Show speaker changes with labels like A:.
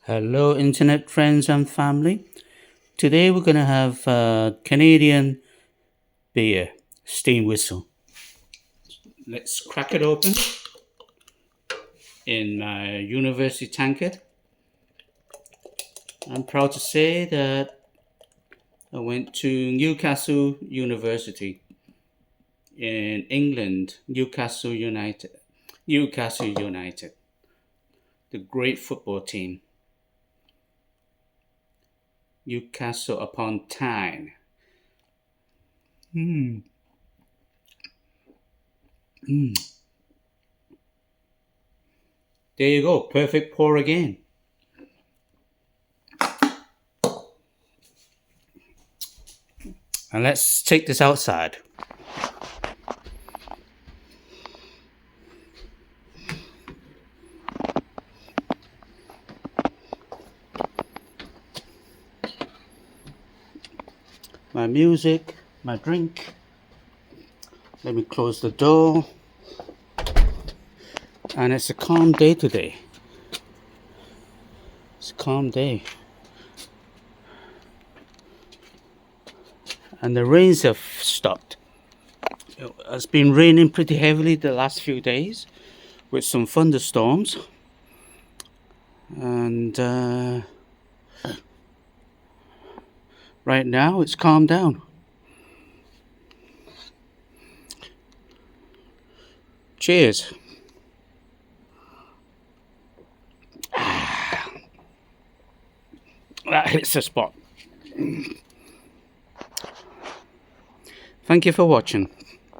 A: Hello, internet friends and family. Today we're going to have Canadian beer, steam whistle. Let's crack it open in my university tankard. I'm proud to say that I went to Newcastle University in England, Newcastle United, the great football team, Newcastle upon Tyne. Mm. Mm. There you go, perfect pour again. And let's take this outside. My music, my drink. Let me close the door. And it's a calm day today. It's a calm day. And the rains have stopped. It's been raining pretty heavily the last few days with some thunderstorms. And right now it's calmed down. Cheers. That hits the spot. Thank you for watching.